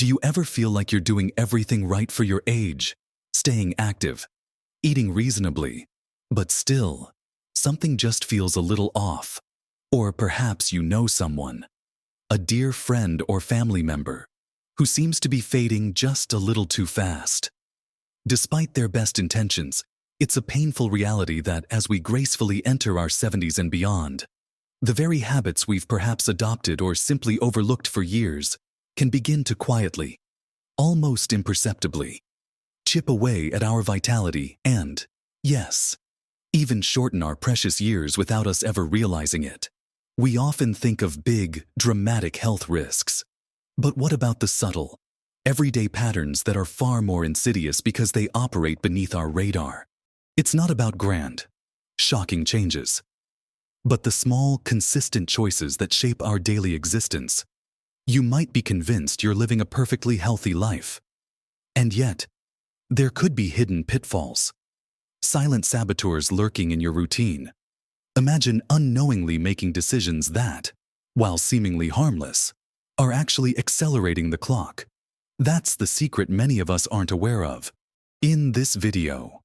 Do you ever feel like you're doing everything right for your age, staying active, eating reasonably, but still, something just feels a little off? Or perhaps you know someone, a dear friend or family member, who seems to be fading just a little too fast. Despite their best intentions, it's a painful reality that as we gracefully enter our 70s and beyond, the very habits we've perhaps adopted or simply overlooked for years can begin to quietly, almost imperceptibly, chip away at our vitality and, yes, even shorten our precious years without us ever realizing it. We often think of big, dramatic health risks. But what about the subtle, everyday patterns that are far more insidious because they operate beneath our radar? It's not about grand, shocking changes, but the small, consistent choices that shape our daily existence. You might be convinced you're living a perfectly healthy life. And yet, there could be hidden pitfalls, silent saboteurs lurking in your routine. Imagine unknowingly making decisions that, while seemingly harmless, are actually accelerating the clock. That's the secret many of us aren't aware of. In this video,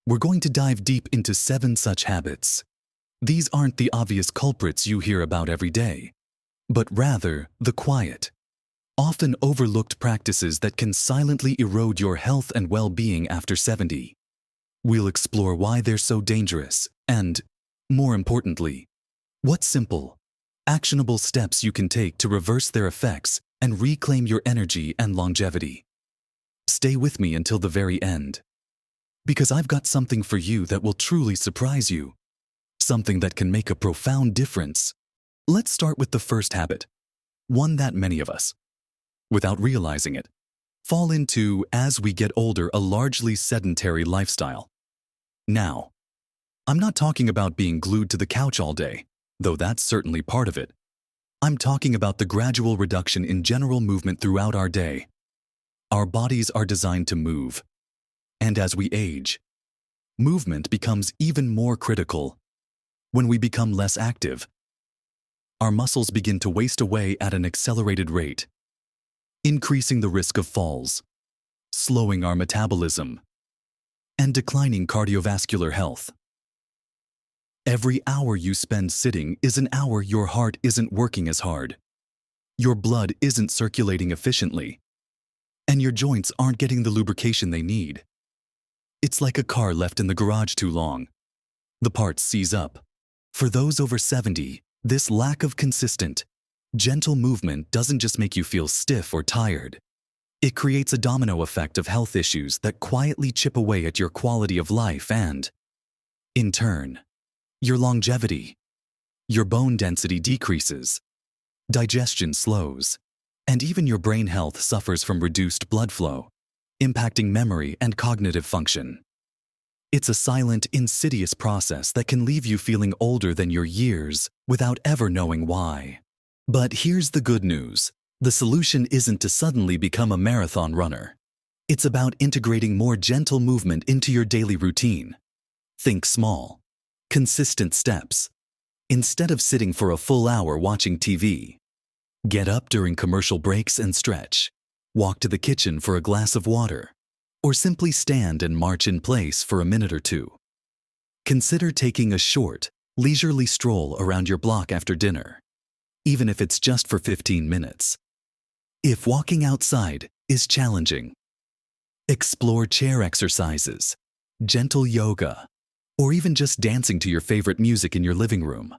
we're going to dive deep into 7 such habits. These aren't the obvious culprits you hear about every day, but rather the quiet, often overlooked practices that can silently erode your health and well-being after 70. We'll explore why they're so dangerous and, more importantly, what simple, actionable steps you can take to reverse their effects and reclaim your energy and longevity. Stay with me until the very end, because I've got something for you that will truly surprise you, something that can make a profound difference. Let's start with the first habit, one that many of us, without realizing it, fall into as we get older, a largely sedentary lifestyle. Now, I'm not talking about being glued to the couch all day, though that's certainly part of it. I'm talking about the gradual reduction in general movement throughout our day. Our bodies are designed to move, and as we age, movement becomes even more critical. When we become less active, our muscles begin to waste away at an accelerated rate, increasing the risk of falls, slowing our metabolism, and declining cardiovascular health. Every hour you spend sitting is an hour your heart isn't working as hard, your blood isn't circulating efficiently, and your joints aren't getting the lubrication they need. It's like a car left in the garage too long. The parts seize up. For those over 70, this lack of consistent, gentle movement doesn't just make you feel stiff or tired. It creates a domino effect of health issues that quietly chip away at your quality of life and, in turn, your longevity. Your bone density decreases, digestion slows, and even your brain health suffers from reduced blood flow, impacting memory and cognitive function. It's a silent, insidious process that can leave you feeling older than your years without ever knowing why. But here's the good news. The solution isn't to suddenly become a marathon runner. It's about integrating more gentle movement into your daily routine. Think small, consistent steps. Instead of sitting for a full hour watching TV, get up during commercial breaks and stretch. Walk to the kitchen for a glass of water, or simply stand and march in place for a minute or two. Consider taking a short, leisurely stroll around your block after dinner, even if it's just for 15 minutes. If walking outside is challenging, explore chair exercises, gentle yoga, or even just dancing to your favorite music in your living room.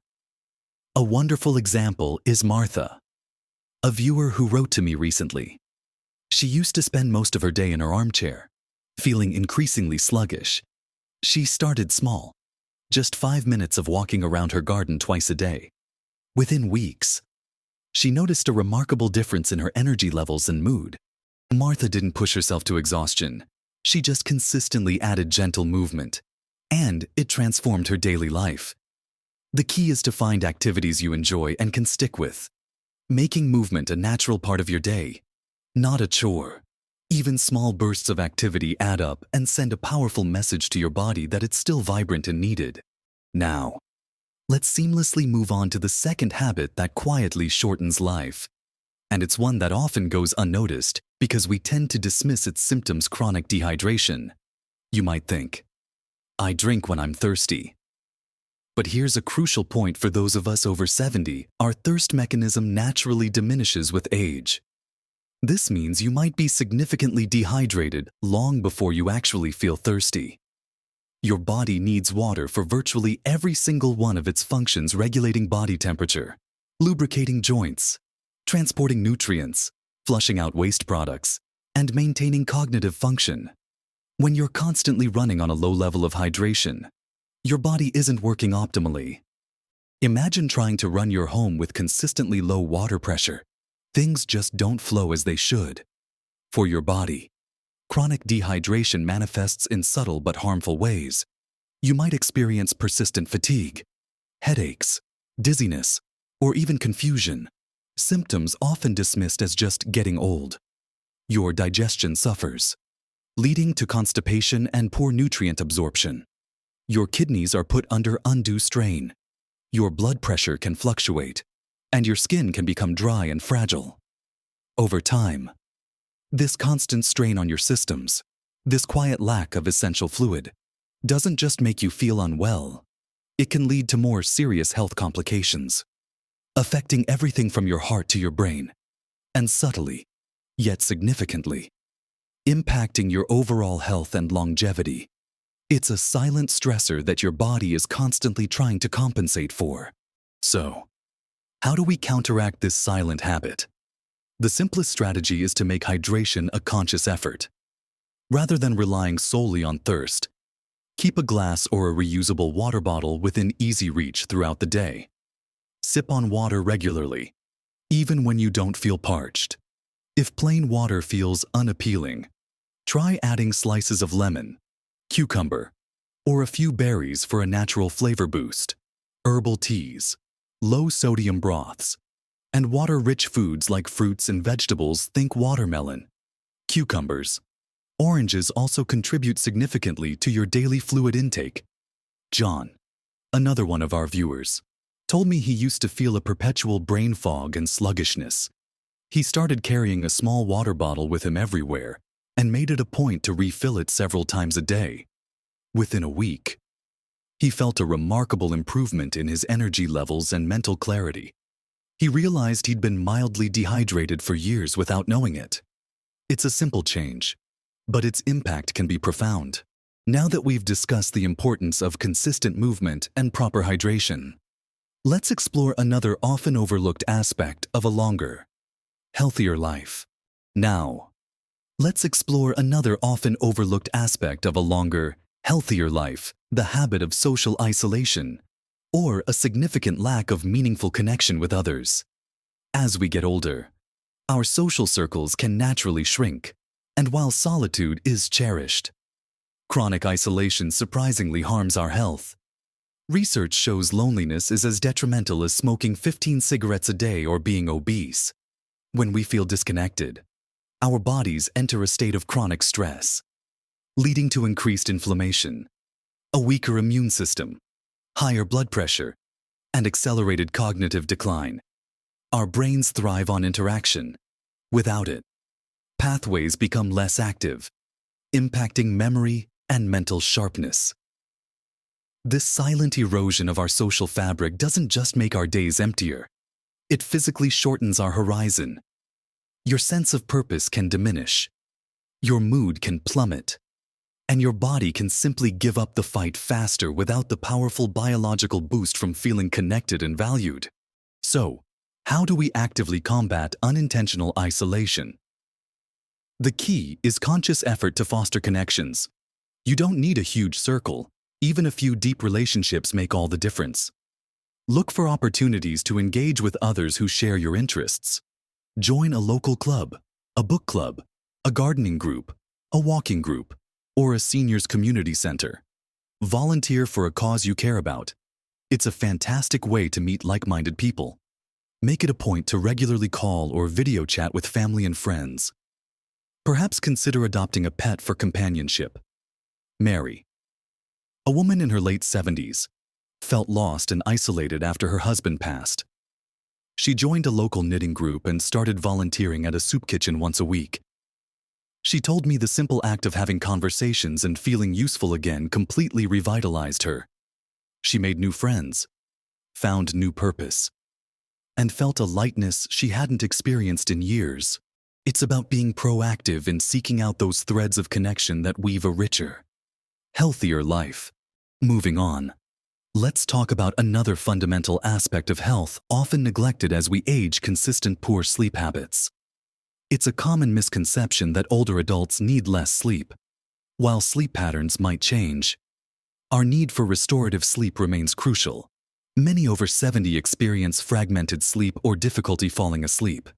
A wonderful example is Martha, a viewer who wrote to me recently. She used to spend most of her day in her armchair, feeling increasingly sluggish. She started small, just 5 minutes of walking around her garden twice a day. Within weeks, she noticed a remarkable difference in her energy levels and mood. Martha didn't push herself to exhaustion. She just consistently added gentle movement, and it transformed her daily life. The key is to find activities you enjoy and can stick with, making movement a natural part of your day, not a chore. Even small bursts of activity add up and send a powerful message to your body that it's still vibrant and needed. Now, let's seamlessly move on to the second habit that quietly shortens life. And it's one that often goes unnoticed, because we tend to dismiss its symptoms. Chronic dehydration. You might think, I drink when I'm thirsty. But here's a crucial point for those of us over 70. Our thirst mechanism naturally diminishes with age. This means you might be significantly dehydrated long before you actually feel thirsty. Your body needs water for virtually every single one of its functions, regulating body temperature, lubricating joints, transporting nutrients, flushing out waste products, and maintaining cognitive function. When you're constantly running on a low level of hydration, your body isn't working optimally. Imagine trying to run your home with consistently low water pressure. Things just don't flow as they should. For your body, chronic dehydration manifests in subtle but harmful ways. You might experience persistent fatigue, headaches, dizziness, or even confusion, symptoms often dismissed as just getting old. Your digestion suffers, leading to constipation and poor nutrient absorption. Your kidneys are put under undue strain. Your blood pressure can fluctuate, and your skin can become dry and fragile. Over time, this constant strain on your systems, this quiet lack of essential fluid, doesn't just make you feel unwell. It can lead to more serious health complications, affecting everything from your heart to your brain, and subtly, yet significantly, impacting your overall health and longevity. It's a silent stressor that your body is constantly trying to compensate for. So, how do we counteract this silent habit? The simplest strategy is to make hydration a conscious effort. Rather than relying solely on thirst, keep a glass or a reusable water bottle within easy reach throughout the day. Sip on water regularly, even when you don't feel parched. If plain water feels unappealing, try adding slices of lemon, cucumber, or a few berries for a natural flavor boost. Herbal teas, low-sodium broths, and water-rich foods like fruits and vegetables. Think watermelon, cucumbers. Oranges also contribute significantly to your daily fluid intake. John, another one of our viewers, told me he used to feel a perpetual brain fog and sluggishness. He started carrying a small water bottle with him everywhere and made it a point to refill it several times a day. Within a week, he felt a remarkable improvement in his energy levels and mental clarity. He realized he'd been mildly dehydrated for years without knowing it. It's a simple change, but its impact can be profound. Now that we've discussed the importance of consistent movement and proper hydration, let's explore another often overlooked aspect of a longer, healthier life. Now, let's explore another often overlooked aspect of a longer, healthier life, the habit of social isolation, or a significant lack of meaningful connection with others. As we get older, our social circles can naturally shrink, and while solitude is cherished, chronic isolation surprisingly harms our health. Research shows loneliness is as detrimental as smoking 15 cigarettes a day or being obese. When we feel disconnected, our bodies enter a state of chronic stress, leading to increased inflammation, a weaker immune system, higher blood pressure, and accelerated cognitive decline. Our brains thrive on interaction. Without it, pathways become less active, impacting memory and mental sharpness. This silent erosion of our social fabric doesn't just make our days emptier, it physically shortens our horizon. Your sense of purpose can diminish, your mood can plummet, and your body can simply give up the fight faster without the powerful biological boost from feeling connected and valued. So, how do we actively combat unintentional isolation? The key is conscious effort to foster connections. You don't need a huge circle. Even a few deep relationships make all the difference. Look for opportunities to engage with others who share your interests. Join a local club, a book club, a gardening group, a walking group, or a seniors community center. Volunteer for a cause you care about. It's a fantastic way to meet like-minded people. Make it a point to regularly call or video chat with family and friends. Perhaps consider adopting a pet for companionship. Mary, a woman in her late 70s, felt lost and isolated after her husband passed. She joined a local knitting group and started volunteering at a soup kitchen once a week. She told me the simple act of having conversations and feeling useful again completely revitalized her. She made new friends, found new purpose, and felt a lightness she hadn't experienced in years. It's about being proactive in seeking out those threads of connection that weave a richer, healthier life. Moving on, let's talk about another fundamental aspect of health often neglected as we age: consistent poor sleep habits. It's a common misconception that older adults need less sleep. While sleep patterns might change, our need for restorative sleep remains crucial. Many over 70 experience fragmented sleep or difficulty falling asleep,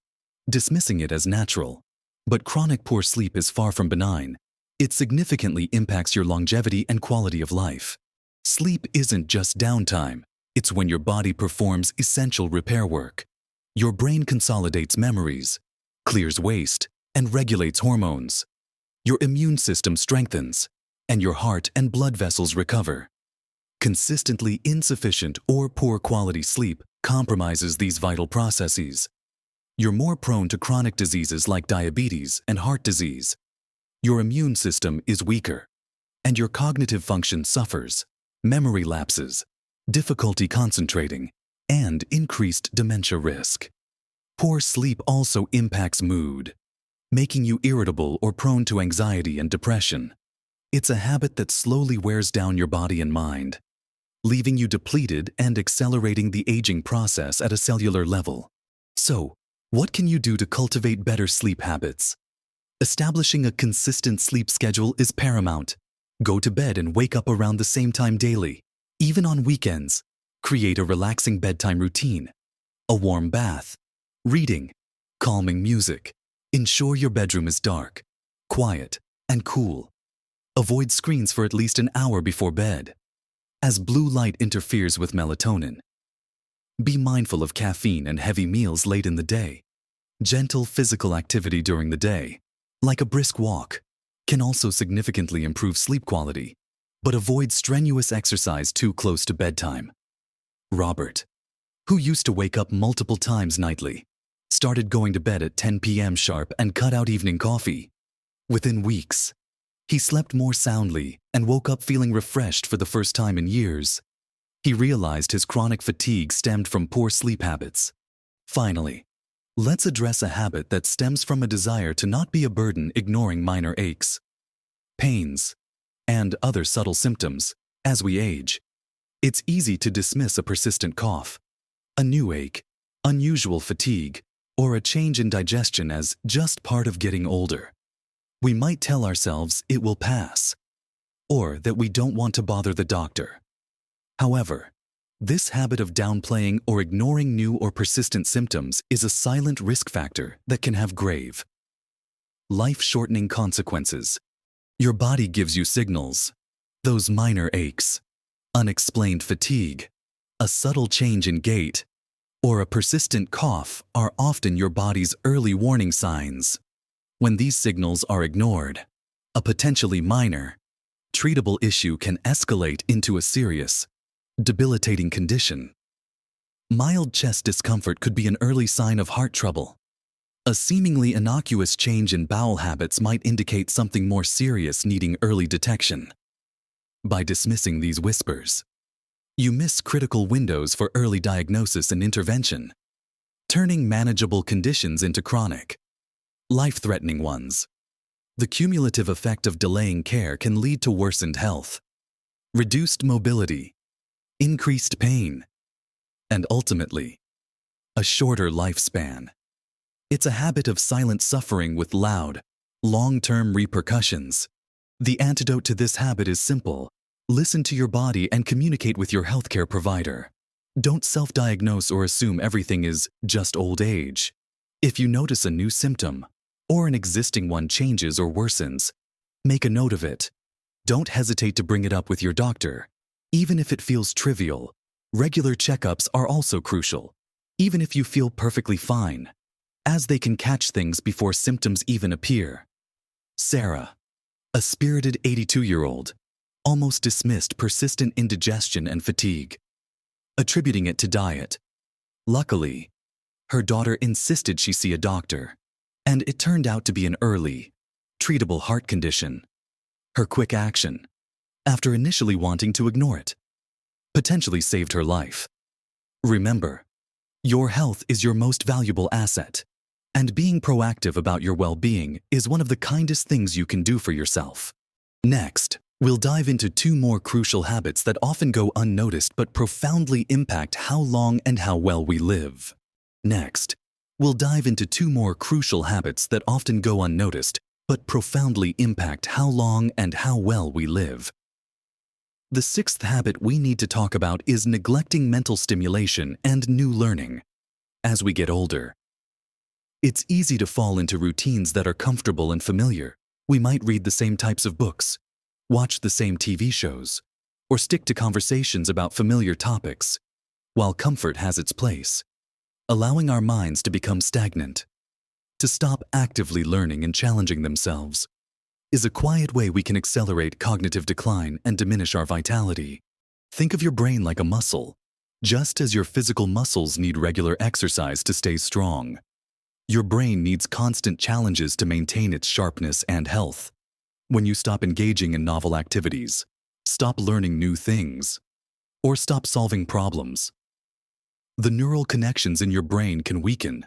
dismissing it as natural. But chronic poor sleep is far from benign. It significantly impacts your longevity and quality of life. Sleep isn't just downtime. It's when your body performs essential repair work. Your brain consolidates memories, clears waste, and regulates hormones. Your immune system strengthens, and your heart and blood vessels recover. Consistently insufficient or poor quality sleep compromises these vital processes. You're more prone to chronic diseases like diabetes and heart disease. Your immune system is weaker, and your cognitive function suffers. Memory lapses, difficulty concentrating, and increased dementia risk. Poor sleep also impacts mood, making you irritable or prone to anxiety and depression. It's a habit that slowly wears down your body and mind, leaving you depleted and accelerating the aging process at a cellular level. So, what can you do to cultivate better sleep habits? Establishing a consistent sleep schedule is paramount. Go to bed and wake up around the same time daily, even on weekends. Create a relaxing bedtime routine, a warm bath, reading, calming music. Ensure your bedroom is dark, quiet, and cool. Avoid screens for at least an hour before bed, as blue light interferes with melatonin. Be mindful of caffeine and heavy meals late in the day. Gentle physical activity during the day, like a brisk walk, can also significantly improve sleep quality, but avoid strenuous exercise too close to bedtime. Robert, who used to wake up multiple times nightly, started going to bed at 10 p.m. sharp and cut out evening coffee. Within weeks, he slept more soundly and woke up feeling refreshed for the first time in years. He realized his chronic fatigue stemmed from poor sleep habits. Finally, let's address a habit that stems from a desire to not be a burden: ignoring minor aches, pains, and other subtle symptoms. As we age, it's easy to dismiss a persistent cough, a new ache, unusual fatigue, or a change in digestion as just part of getting older. We might tell ourselves it will pass, or that we don't want to bother the doctor. However, this habit of downplaying or ignoring new or persistent symptoms is a silent risk factor that can have grave, life-shortening consequences. Your body gives you signals. Those minor aches, unexplained fatigue, a subtle change in gait, or a persistent cough are often your body's early warning signs. When these signals are ignored, a potentially minor, treatable issue can escalate into a serious, debilitating condition. Mild chest discomfort could be an early sign of heart trouble. A seemingly innocuous change in bowel habits might indicate something more serious needing early detection. By dismissing these whispers, you miss critical windows for early diagnosis and intervention, turning manageable conditions into chronic, life-threatening ones. The cumulative effect of delaying care can lead to worsened health, reduced mobility, increased pain, and ultimately, a shorter lifespan. It's a habit of silent suffering with loud, long-term repercussions. The antidote to this habit is simple. Listen to your body and communicate with your healthcare provider. Don't self-diagnose or assume everything is just old age. If you notice a new symptom, or an existing one changes or worsens, make a note of it. Don't hesitate to bring it up with your doctor. Even if it feels trivial, regular checkups are also crucial, even if you feel perfectly fine, as they can catch things before symptoms even appear. Sarah, a spirited 82-year-old, almost dismissed persistent indigestion and fatigue, attributing it to diet. Luckily, her daughter insisted she see a doctor, and it turned out to be an early, treatable heart condition. Her quick action, after initially wanting to ignore it, potentially saved her life. Remember, your health is your most valuable asset, and being proactive about your well-being is one of the kindest things you can do for yourself. Next, we'll dive into 2 more crucial habits that often go unnoticed but profoundly impact how long and how well we live. Next, we'll dive into 2 more crucial habits that often go unnoticed but profoundly impact how long and how well we live. The 6th habit we need to talk about is neglecting mental stimulation and new learning. As we get older, it's easy to fall into routines that are comfortable and familiar. We might read the same types of books, watch the same TV shows, or stick to conversations about familiar topics. While comfort has its place, allowing our minds to become stagnant, to stop actively learning and challenging themselves, is a quiet way we can accelerate cognitive decline and diminish our vitality. Think of your brain like a muscle. Just as your physical muscles need regular exercise to stay strong, your brain needs constant challenges to maintain its sharpness and health. When you stop engaging in novel activities, stop learning new things, or stop solving problems, the neural connections in your brain can weaken.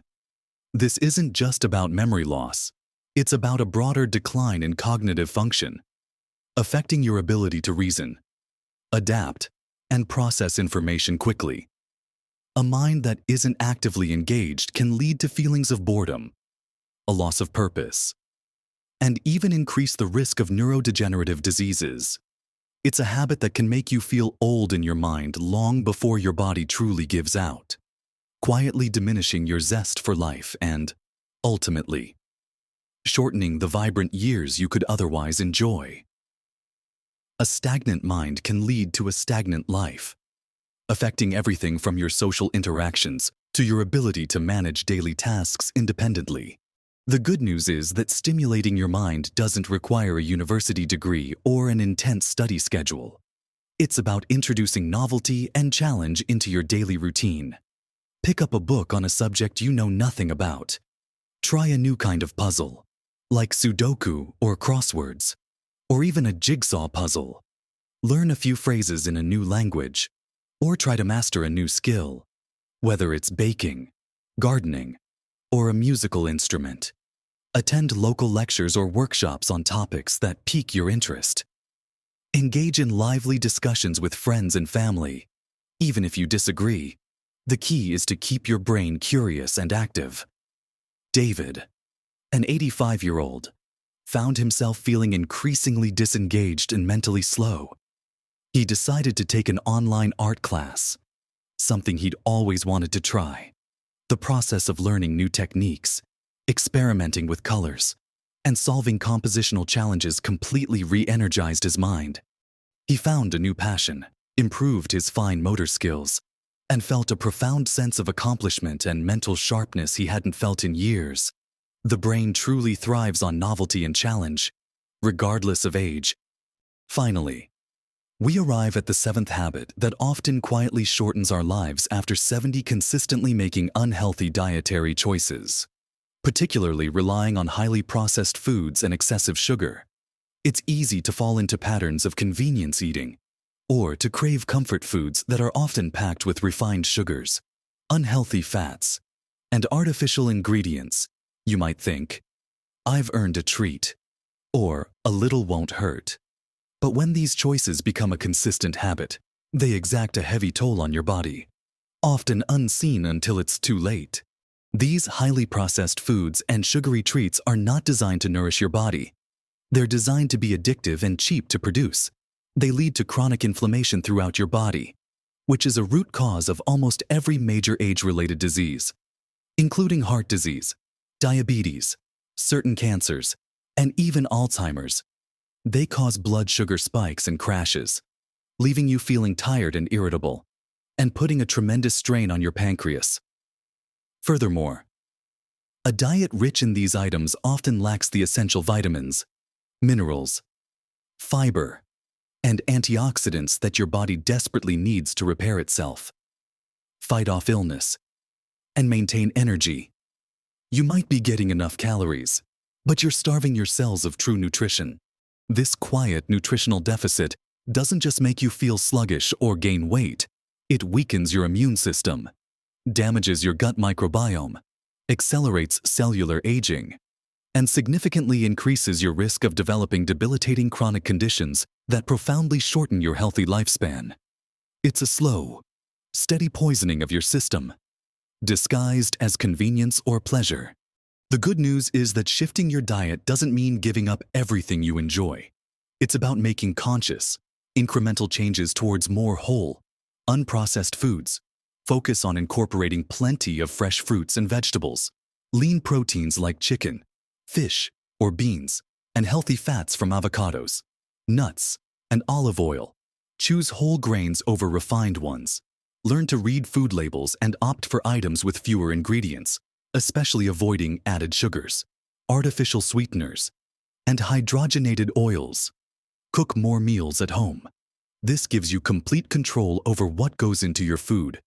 This isn't just about memory loss. It's about a broader decline in cognitive function, affecting your ability to reason, adapt, and process information quickly. A mind that isn't actively engaged can lead to feelings of boredom, a loss of purpose, and even increase the risk of neurodegenerative diseases. It's a habit that can make you feel old in your mind long before your body truly gives out, quietly diminishing your zest for life and, ultimately, shortening the vibrant years you could otherwise enjoy. A stagnant mind can lead to a stagnant life, affecting everything from your social interactions to your ability to manage daily tasks independently. The good news is that stimulating your mind doesn't require a university degree or an intense study schedule. It's about introducing novelty and challenge into your daily routine. Pick up a book on a subject you know nothing about. Try a new kind of puzzle, like Sudoku or crosswords, or even a jigsaw puzzle. Learn a few phrases in a new language, or try to master a new skill, whether it's baking, gardening, or a musical instrument. Attend local lectures or workshops on topics that pique your interest. Engage in lively discussions with friends and family. Even if you disagree, the key is to keep your brain curious and active. David, an 85-year-old, found himself feeling increasingly disengaged and mentally slow. He decided to take an online art class, something he'd always wanted to try. The process of learning new techniques, experimenting with colors, and solving compositional challenges completely re-energized his mind. He found a new passion, improved his fine motor skills, and felt a profound sense of accomplishment and mental sharpness he hadn't felt in years. The brain truly thrives on novelty and challenge, regardless of age. Finally, we arrive at the 7th habit that often quietly shortens our lives after 70 consistently making unhealthy dietary choices, particularly relying on highly processed foods and excessive sugar. It's easy to fall into patterns of convenience eating, or to crave comfort foods that are often packed with refined sugars, unhealthy fats, and artificial ingredients. You might think, "I've earned a treat," or "a little won't hurt." But when these choices become a consistent habit, they exact a heavy toll on your body, often unseen until it's too late. These highly processed foods and sugary treats are not designed to nourish your body. They're designed to be addictive and cheap to produce. They lead to chronic inflammation throughout your body, which is a root cause of almost every major age-related disease, including heart disease, diabetes, certain cancers, and even Alzheimer's. They cause blood sugar spikes and crashes, leaving you feeling tired and irritable, and putting a tremendous strain on your pancreas. Furthermore, a diet rich in these items often lacks the essential vitamins, minerals, fiber, and antioxidants that your body desperately needs to repair itself, fight off illness, and maintain energy. You might be getting enough calories, but you're starving your cells of true nutrition. This quiet nutritional deficit doesn't just make you feel sluggish or gain weight, it weakens your immune system, damages your gut microbiome, accelerates cellular aging, and significantly increases your risk of developing debilitating chronic conditions that profoundly shorten your healthy lifespan. It's a slow, steady poisoning of your system, disguised as convenience or pleasure. The good news is that shifting your diet doesn't mean giving up everything you enjoy. It's about making conscious, incremental changes towards more whole, unprocessed foods. Focus on incorporating plenty of fresh fruits and vegetables, lean proteins like chicken, fish, or beans, and healthy fats from avocados, nuts, and olive oil. Choose whole grains over refined ones. Learn to read food labels and opt for items with fewer ingredients, especially avoiding added sugars, artificial sweeteners, and hydrogenated oils. Cook more meals at home. This gives you complete control over what goes into your food.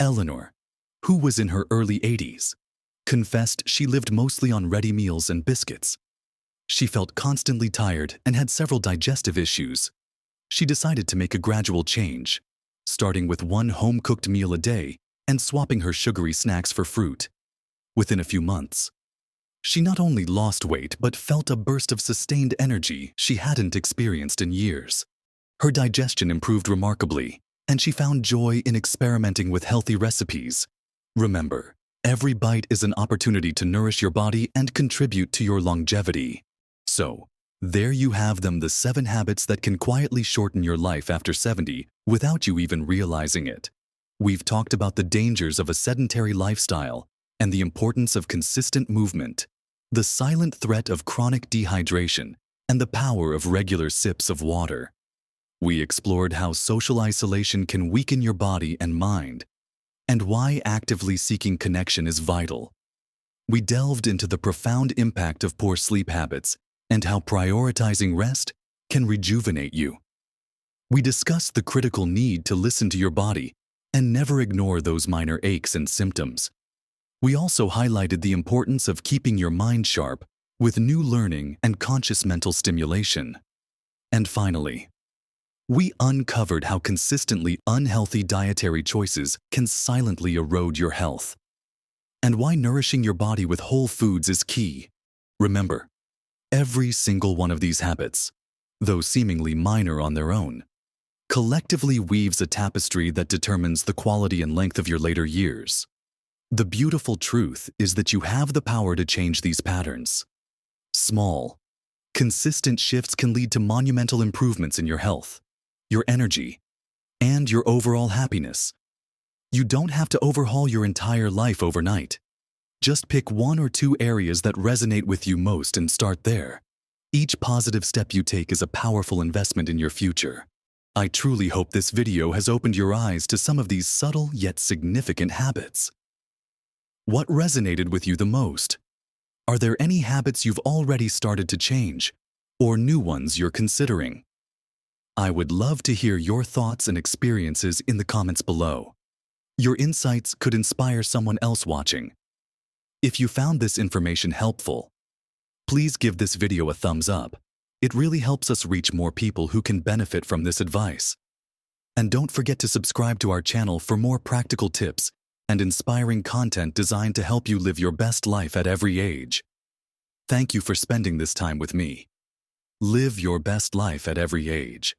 Eleanor, who was in her early 80s, confessed she lived mostly on ready meals and biscuits. She felt constantly tired and had several digestive issues. She decided to make a gradual change, starting with one home-cooked meal a day and swapping her sugary snacks for fruit. Within a few months, she not only lost weight but felt a burst of sustained energy she hadn't experienced in years. Her digestion improved remarkably, and she found joy in experimenting with healthy recipes. Remember, every bite is an opportunity to nourish your body and contribute to your longevity. So, there you have them, the 7 habits that can quietly shorten your life after 70 without you even realizing it. We've talked about the dangers of a sedentary lifestyle and the importance of consistent movement, the silent threat of chronic dehydration, and the power of regular sips of water. We explored how social isolation can weaken your body and mind, and why actively seeking connection is vital. We delved into the profound impact of poor sleep habits and how prioritizing rest can rejuvenate you. We discussed the critical need to listen to your body and never ignore those minor aches and symptoms. We also highlighted the importance of keeping your mind sharp with new learning and conscious mental stimulation. And finally, we uncovered how consistently unhealthy dietary choices can silently erode your health, and why nourishing your body with whole foods is key. Remember, every single one of these habits, though seemingly minor on their own, collectively weaves a tapestry that determines the quality and length of your later years. The beautiful truth is that you have the power to change these patterns. Small, consistent shifts can lead to monumental improvements in your health, your energy, and your overall happiness. You don't have to overhaul your entire life overnight. Just pick 1 or 2 areas that resonate with you most and start there. Each positive step you take is a powerful investment in your future. I truly hope this video has opened your eyes to some of these subtle yet significant habits. What resonated with you the most? Are there any habits you've already started to change, or new ones you're considering? I would love to hear your thoughts and experiences in the comments below. Your insights could inspire someone else watching. If you found this information helpful, please give this video a thumbs up. It really helps us reach more people who can benefit from this advice. And don't forget to subscribe to our channel for more practical tips and inspiring content designed to help you live your best life at every age. Thank you for spending this time with me. Live your best life at every age.